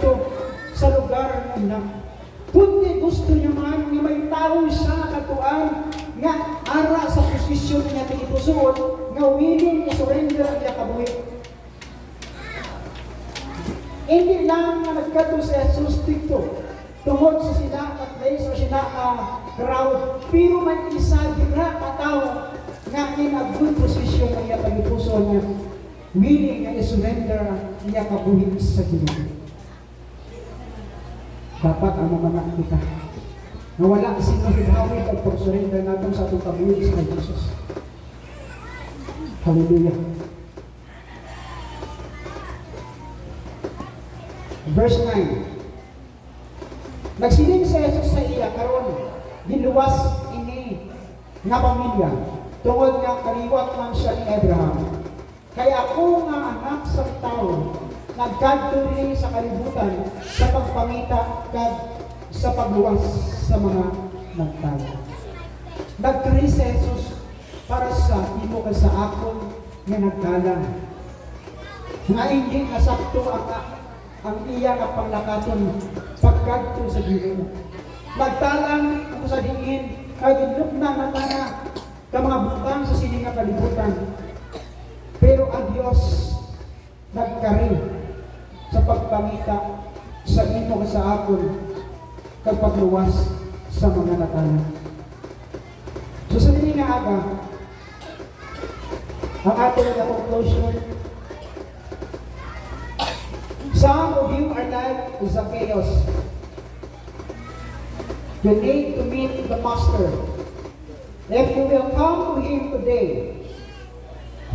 dito sa lugar na kundi gusto niya man nga may tao siya katuan nga ara sa posisyon niya tinipusoon nga willing i-surrender ang iya kabuhi. Hindi lang nga nagkato sa Jesus dito tungod sa sila at place o sila crowd, pero may isa dira katao nga in a good position ang iya tinipusoon niya willing nga i-surrender ang iya kabuhi sa Ginoo. Dapat ang mamanak kita na wala sino hidawit at pag-surrender natin sa atong kabuhi sa Jesus. Hallelujah. Verse 9. Nagsiling sa Jesus sa iya karon giluwas ini nga pamilya tungod nga kaliwat man siya ni Abraham. Kaya ako nga anak sa tao nagkadto rin sa kalibutan sa pagpangita kag sa pagluwas sa mga nagtala. Nagkari si Jesus para sa imo ka sa akon nga nagtala. Nga hindi nasakto ang iya nga panglakaton pagkadto sa Ginoo. Nagtalang ako sa diin kagidlok na natana ka mga butang sa sining nga kalibutan. Pero ang Dios nagkari sa pagpangita sa imo sa akon kag pagluwas sa mga natala. So sa dili nga aga ang ato nga conclusion, some of you are like Zacchaeus. You need to meet the Master. If you will come to Him today,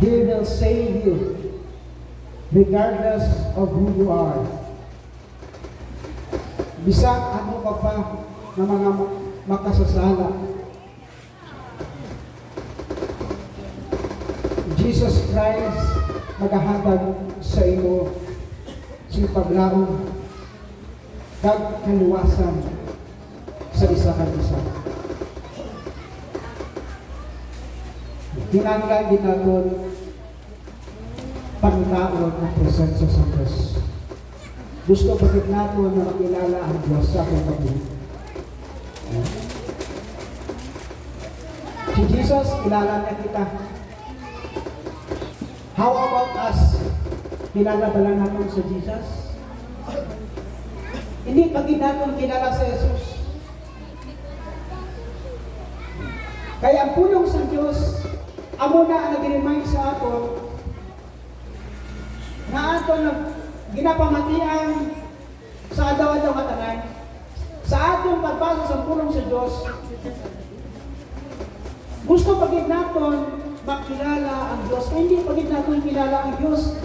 He will save you regardless of who you are. Bisag ano ka pa na mga makasasala, Jesus Christ magahatag sa imo sa paglaom kag kaluwasan sa isa kag isa. Kinahanglan din naton pangitaon ang presensya sa Diyos. Gusto bakit nato na makilala ang Diyos sa ating pagbuhay. Si Jesus, kilala niya kita. How about us? Kilala ba lang natin sa Jesus? Hindi pag natin kilala sa Jesus. Kaya ang pulong sa Diyos, amo na ang nag-remind sa ato na ato na ginapamatian sa adaw-adaw katanan, sa atong pagbasa sa pulong sa Diyos, gusto pagid naton makilala ang Diyos. Hindi pagid naton kilala ang Diyos.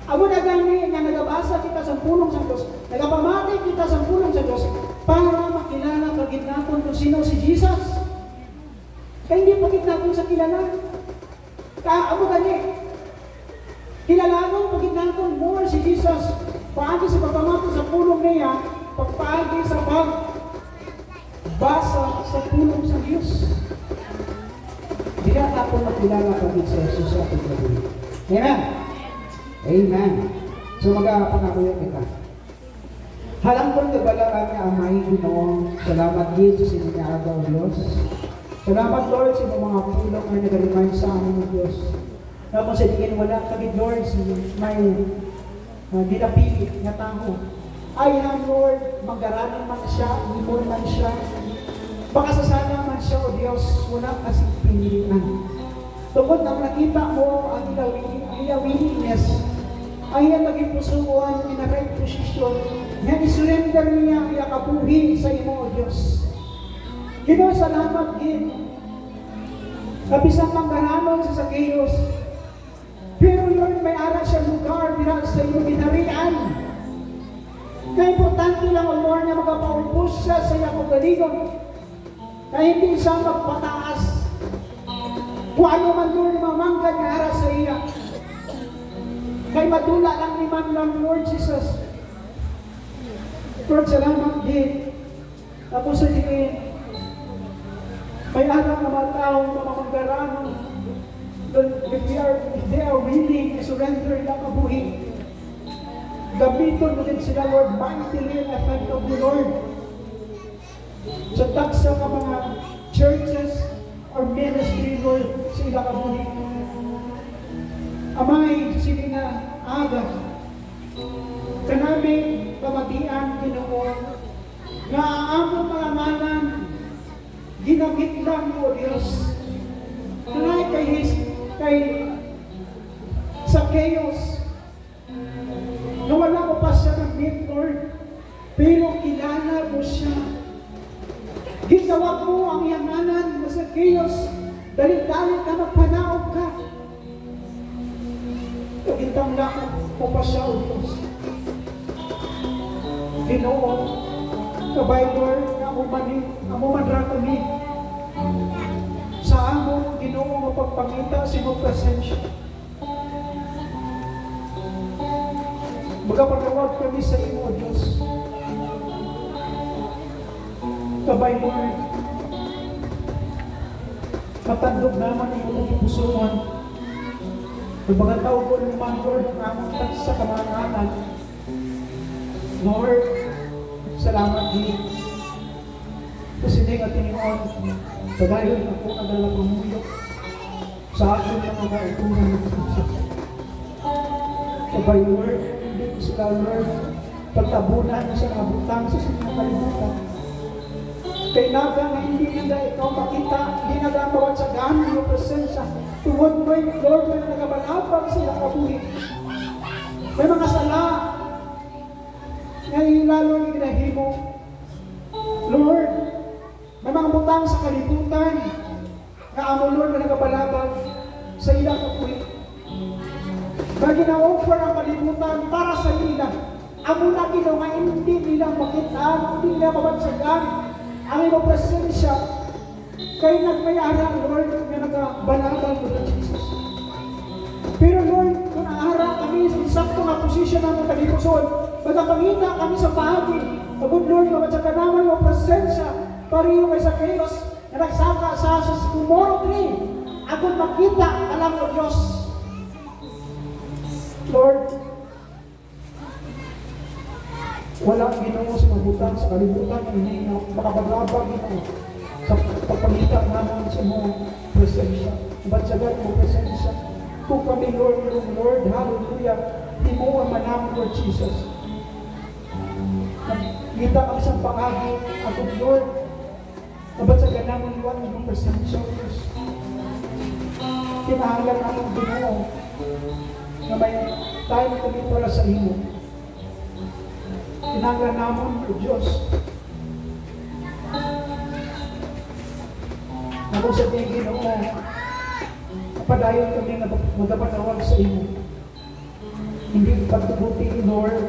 Amo na gani nga nagabasa kita sa pulong sa Diyos, nagapamati kita sa pulong sa Diyos para makilala pagid naton kung sino si Jesus. Kaya hindi pagid naton sa kilala. Amo gani kilalanon pagid naton more si Jesus. Paagi sa pagpamati sa pulong niya, pagpaagi sa pagbasa sa pulong sa Diyos. Hindi natin makilala pagid sa Jesus sa ating pagbuhay. Amen? Amen. So mag-panakuya kita. Halangkon nagwala kami ang may Ginoo. Salamat Diyos sa inyong agaw Diyos. Salamat Lord sa mga pulong na nag-remind sa amin ng Diyos. Tapos sa tingin wala kagid Lord sa may dinapili nga tao. Ayan Lord, magaranan man siya, limon man siya, makasasana man siya o Diyos, wala kasing pinilian. Tungkol na nakita mo ang iya willingness, ay iya naging pusuan in a right position, nga isurrender niya ang iya kabuhi sa imo o Diyos. Ginoo, salamat din. Kabisang manggaranon sa Zacchaeus, pero Lord, may ara siya lugar dira sa iyong ginarian. Kaya importante lang o Lord na magpaumpos siya sa iyong kagaligon. Kaya hindi siya magpataas. Kung ano man Lord, mamanggan nga ara sa iya. Kaya madula lang ni man lang Lord Jesus. Lord, salamat din. Tapos sa tingin, may alam na mga taong mamanggarano. If they are willing to surrender na kabuhi, Gamiton mo din sila, Lord, mightily and effectively, Lord. Sa taksa ka mga churches or ministry, Lord, sa ilang kabuhi. Amay, sila na aga. Kanami, pamatian, Ginoo, nga aamong malamanan, ginamit lang mo, Diyos. Nanay kay sa chaos, na wala ko pa siya ng meet, Lord, pero kilala mo siya. Ginawa mo ang yamanan sa chaos, dalit-dalit ka, magpanaog ka. Itang lang mo pa siya, O Diyos. Ginoo, kabay, Lord, na amo manra kami. Sa amo, Ginoo, mapagpangita sa iyong presensya. Magpapatawag kami sa iyo, Diyos. Kabay, Lord, matandog naman ang iyong pusuan. Magbagang tao ko naman, Lord, ang among sa kamananan. Lord, salamat din. Kasi hindi nga tiniwan, padayon ako nadalang pamulyo sa akin ng mga kautunan ng Diyos. Kabay, Lord, hindi ko sila, Lord, pagtabunan sa mga butang sa sinyang kalimutan. Kay naga na hindi nila ikaw makita, hindi nagawat sa gano'n yung presensya. Tuwod mo yung Lord, may nagabalabag sila kabuhi. May mga sala, ngayon lalo yung ginahimo. Lord, may mga butang sa kalibutan, na amo Lord na nagabalabag sa ilang kabuhi. May gina-offer ang kalibutan para sa ilang. Amo na ginawa, hindi nila makita, hindi nila mabagsagan ang iyong presensya. Kaya nagmayara, Lord, na nagabalabag ko ng Jesus. Pero Lord, kung naara kami sa insakto nga posisyon namin kalipuson, magpangita kami sa pahagi. Pagod Lord, mabagsagan naman yung presensya pariyo kay sa Krios na nagsaka sa tomorrow 3. Akong makita, alam ko Diyos. Lord, wala Ginoo sa mabutan, sa kalibutan, hindi na makapaglabag ito sa pagpangita naman sa mong presensya. Batsagan mo presensya. Kung kami, Lord, hallelujah, di mo ang manamon, Lord Jesus. Kita kami sa pangagi, ako, Lord, nabatsagan naman iwan mong presensya, Diyos. Kinahanglan namin Ginoo na may tayo kami para sa iyo. Kinahanglan namin, O Diyos, na kung sabihin, Ginoo, napadayon kami na magpapatawag sa iyo. Hindi pagtubuti, Lord,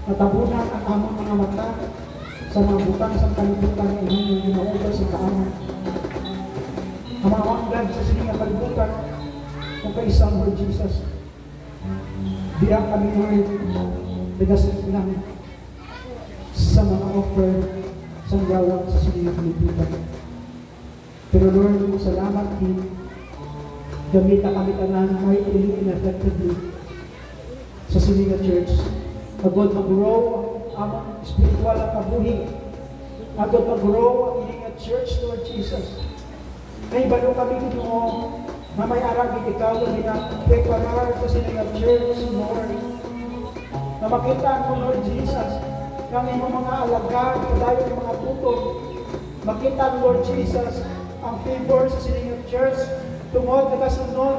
natabunan ang among mga mata sa mga butang sa kalibutan na inyong ginauga sa kaaman. Ang mga wanggad sa sininga kalibutan kung kaisang Lord Jesus. Bilang kami, Lord, nagasip lang sa mga offer sa gawag sa sininga kalibutan. Pero Lord, salamat din. Gamita kami tanan mightily and effectively sa Sininga Church. Agod mag-grow ang spiritual na kabuhi. Agod mag-grow ang Sininga Church, Lord Jesus. May balo kami dito na may aragin ikaw na preparar sa Sininga Church, Lord. Na makita ko, Lord Jesus, ng iyong mga alagad, padayo ng mga tutong. Makita, Lord Jesus, ang favor sa Sininga Church, tungod na kasunod,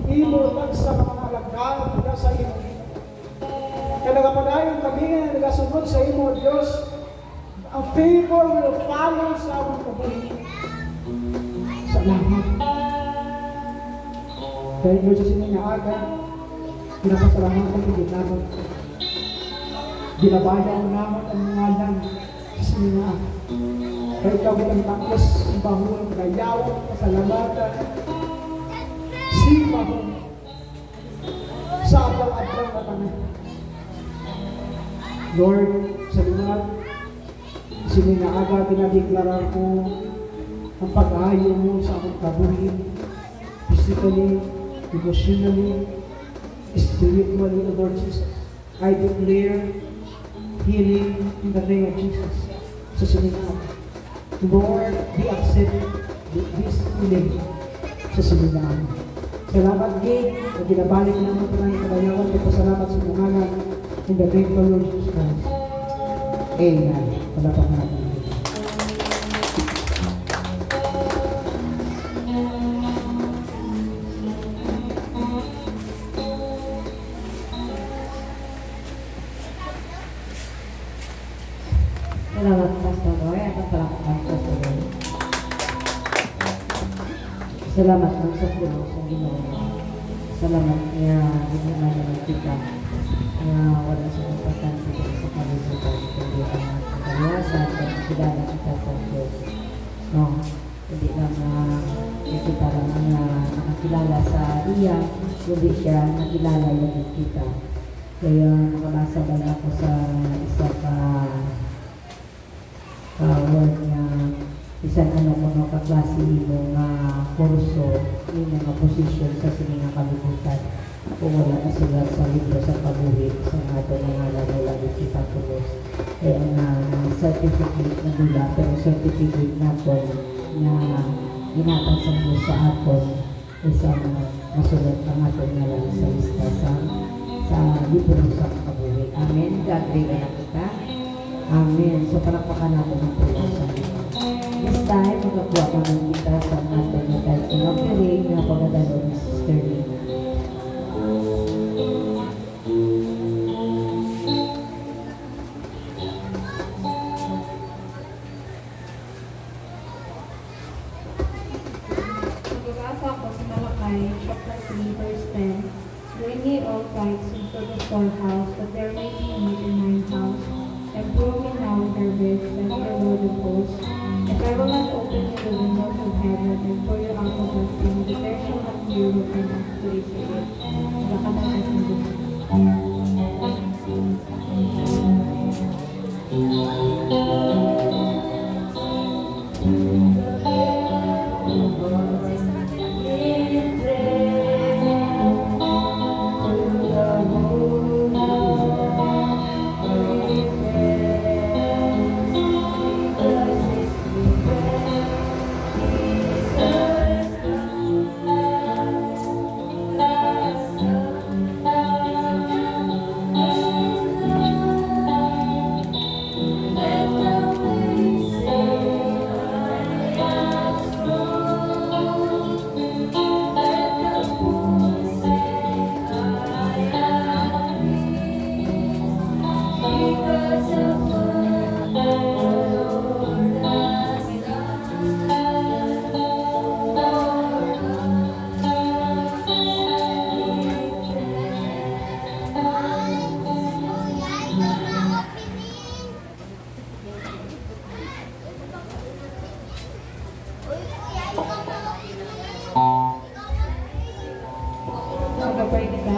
imulpag sa mga alagad, mula sa iyo. Kaya nagapadayon kami na nagasunod sa imo, Diyos, ang favor will follow sa among kabuhi. Salamat. Dahil Lord, sa sininaaga, pinapasalamat ang pagiging naman. Binabayaw naman ang ngalan sa sininaaga. Kaya ikaw ang takos, bahul, gayaw, pasalamatan, sipahon, sa adlaw-adlaw na tanan. Lord, salamat. Sininaaga, pinadeklara ko ang pag-ayo mo sa akong kabuhi, physically, emotionally, spiritually, Lord Jesus. I declare healing in the name of Jesus. Sa siningaw. Lord, we accept this healing sa siningaw. Salamat, Gay. Na binabalik naman ito ng kadayawan. Salamat sa umaga. In the name of the Lord Jesus Christ. Amen. Palapak natin. Salamat, Pastor Roy. At palakpakan, Pastor Roy. Salamat lang sa Diyos sa Ginoo. Salamat kaya ginagawa naman kita. Kaya wala sa importante sa kalibutan. Kundi ang kagalasan at kilala kita sa Diyos. No? Hindi lang kita lang ang nakakilala sa iya, kundi siya nakilala yung kita. Kaya nakalasa ba ako sa isa word niya isang ano kaklase mo nga kurso yung mga posisyon sa siningang kalibutan kung wala na sila sa libro sa pagbuhit sa ato mga lalo kita tulos kaya certificate na nila pero certificate na po na ginatan sa Diyos sa aton isang masulat ang ato nga lang sa lista sa libro sa pagbuhit. Amen. God bless na kita. Amen. So, palakpakan natin ang tulong sa Diyos. This time, magkakuha kami kita sa natin na kahit inapiring na pagkadalo ni Sister Lina. Magbabasa ako sa Malakay, chapter 3, verse 10. Bring ye all tithes into the storehouse, that there may be meat in mine house. And prove me now therewith, says the Lord of hosts, if I will not open you the windows of heaven and pour you out a blessing, that there shall not be room enough to receive it. Nakatakas ng Diyos. Mag-pray kita.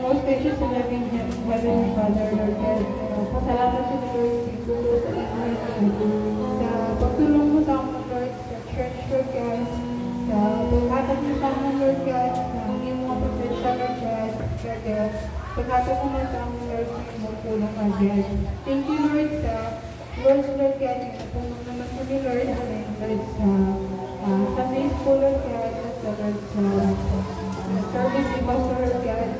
Most gracious and loving Heavenly Father, Lord God, pasalamat sa Lord siguro sa sa pagtulong mo sa amin, Lord, sa church, Lord God, sa paghatag mo sa amin, Lord God, sa iyong mga propesya, Lord God, paghatag mo sa amin, Lord, sa iyong pulang, Lord God. Thank you, Lord, sa words, Lord God, na napunong naman kami, Lord, Lord, sa Sunday School, Lord God, sa Lord, sa service ni Pastor, Lord God.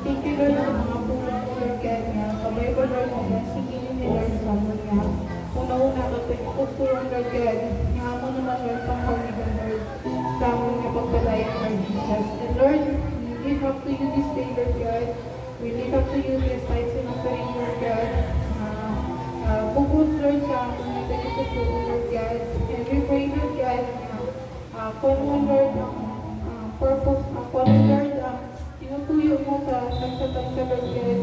Thank you, Lord, sa mga pulang ko, Lord God, nga kabaybo, Lord, na blessing ni Lord sa amin nga. Una-una, kapag-pupulong, Lord God, nga mo naman, Lord, pang-holigan, Lord, sa amin nga pagpalayan, Lord Jesus. And Lord, we live up to you this day, Lord God. We live up to you this night in offering, Lord God. Bukod, Lord, sa amin nga pagpupulong, Lord God. And we pray, Lord God, kung Lord, purpose, kung Lord, tinutuyo mo sa tagsa-tagsa, Lord God,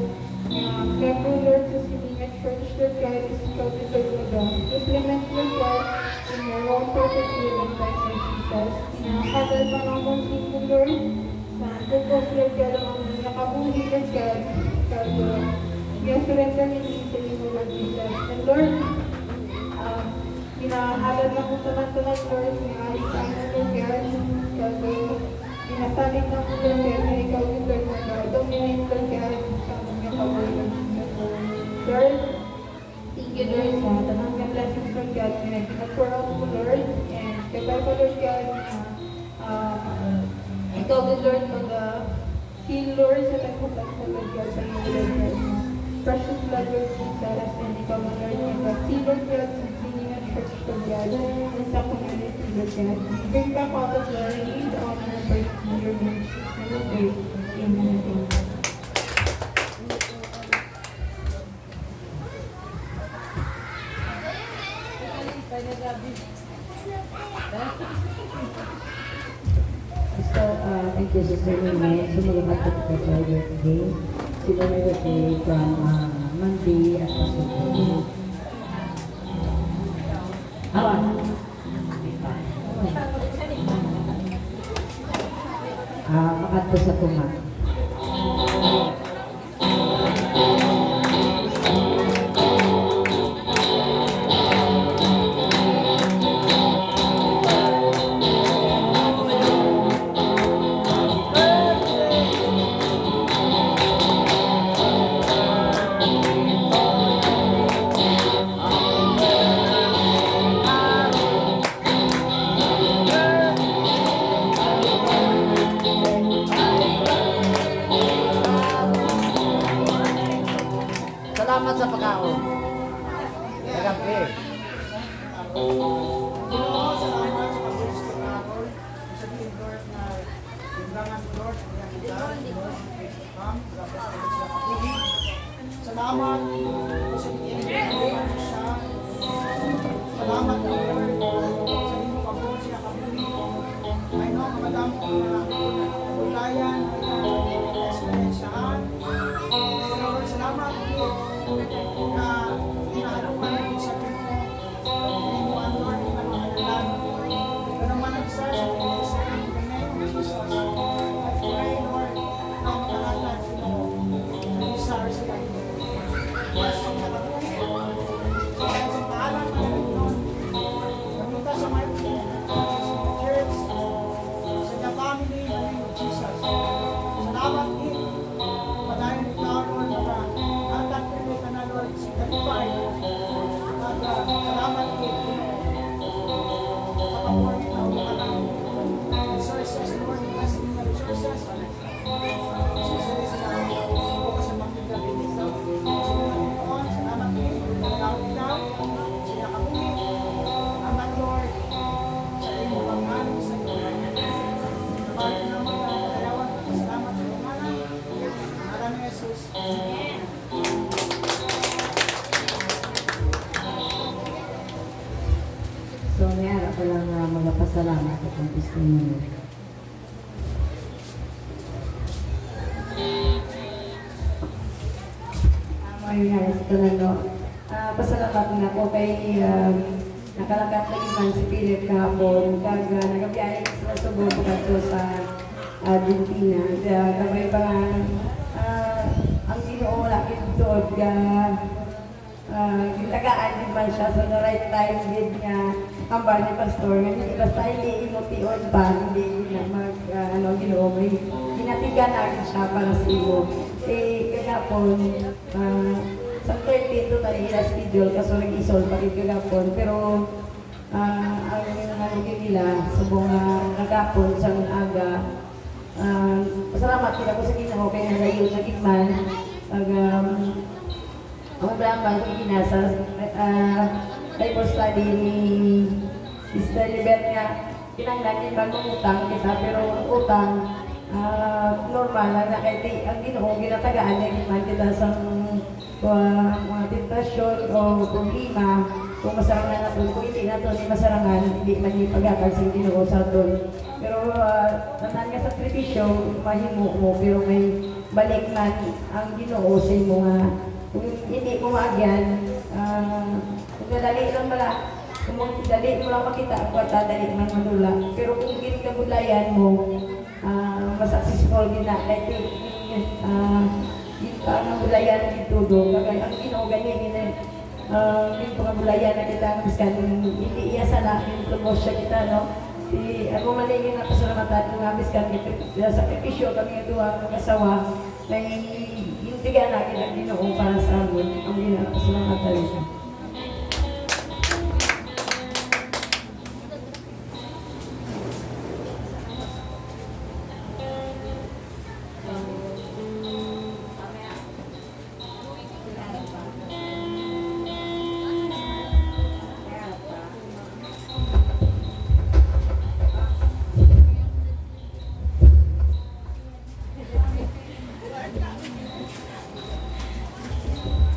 member, Lord, sa Silingan Church, Lord God, is ikaw deserve mo daw. Implement, Lord God, in your own purpose, will and time, Lord Jesus. Nakakadal pa ng mong singko, Lord, sa bukos, Lord God, ang nakabuhi, Lord God, kasi i-surrender niyo sa inyo, Lord Jesus. And Lord, hinahalad lang mo tanan-tanan, Lord, ni Alis sa inyo, Lord God, kasi pinasalig na mo, Lord God, na ikaw yung Lord na God, dominate, Lord God, sa mga pag-uwi ng Jesus. Lord, thank you, Lord, sa tanang nga blessings from God na pinag-pour out mo, Lord. And kagaya ko, Lord God, ikaw din, Lord, mag-seal, Lord, sa tagputan sa Lord God, sa iyo, Lord God. Precious blood, Lord Jesus, and ikaw, Lord, mag-seal, Lord God, sa singing at church, Lord God, and sa community, Lord God. Bring back all the glory, the honor, and praise to your name, and we pray. Amen and amen. So, thank you, Sister Nene. Sumulipat ko po sa birthday. Sila may birthday from Monday at Pasuko. Awan. Makat po sa kumat. Salamat sa pagkaon. Nagabi. Salamat sa pag-gusto na ako. Sa team Lord na timbangan ko, Lord. Salamat sa team Lord siya. Salamat Lord sa inyong pagbuhat siya kami. I know madami ko na ulayan na experiencean. Lord, salamat Lord na inaano pa rin sa Pino. Hindi mo ang Lord, hindi mo ang alam. Ito naman ang isa sa Pino sa in the name of Jesus. I pray, Lord, na makalatan mo ang isa sa Pino. Bless ang katapunin. Kaya sa paalam na Panginoon, kamunta sa mighty church, sa the family in the name of Jesus. Salamat din. Padayon ikaw, Lord, na atat ko ka na, Lord, si Kalipay. At salamat din. Sa kapunin na ka na. Resources, Lord, blessing na resources. Resources na bukas sa makita dito. Salamat din. Salamat ikaw. Sila kapunin. Salamat, Lord. Sa iyo, pag-alim sa iyo. Salamat na mga kalawan. Salamat sa iyo, mana. Maraming Jesus. So, may ara ko lang magpasalamat at ang testimony. Ayun nga, sa tanong, pasalamat na po kay nakalakat na iman si Philip kahapon. Kag nagabiyahe sa Subo pagkato sa Argentina. Kabay pa nga, ang Ginoo laki doon ka gitagaan din man siya sa the right time din niya ang bani pastor nga hindi basta hindi inution pa hindi na mag Ginoo may ginatigan na siya para sa iyo. Kagapon sa 30 to tayo ila schedule kaso nag-isol pa rin kagapon pero ang nalugin nila subong nagapon sa aga pasalamat kita ko sa Ginoo kay nalayo sa gitman ang brahman ko ginasa Bible study ni Sister Libet nga pinanglanin bagong utang kita pero ang utang normal na kahit ang Ginoo ginatagaan niya gitman kita sa mga tentasyon o problema kung masarangan na kung hindi na ito, hindi masarangan, hindi man yung pagkakal sa Ginoo sa ito. Pero nanan nga sakripisyo, mahimo mo, pero may balik man ang Ginoo sa imo nga. Kung hindi mo maagyan, kung nadali lang pala, kung dali mo lang makita ang kwarta, dali man madula. Pero kung hindi ka gulayan mo, masuccessful din na, like ang gulayan dito do, kagaya ang Ginoo ganyan yung pangabulayan na kita ang biskan, hindi iya sana yung promosya kita, no? Ako maligin na pasalamatan ng biskan, sa sakripisyo kami ang duwa ng asawa, may yung bigyan natin ang Ginoo para sa amon ang ginapasalamatan niya.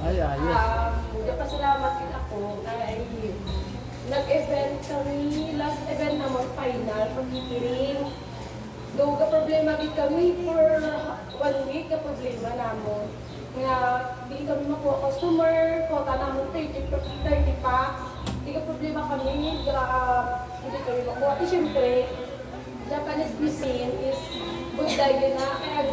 Ay, ayos. Nagpasalamat din ako kay nag-event kami, last event naman final, pagkikiring. Though problema din kami for 1 week na problema namon. Nga, di kami makuha customer, quota namon 30 packs. Di ka problema kami, hindi kami makuha. At syempre, Japanese cuisine is good diet na, kaya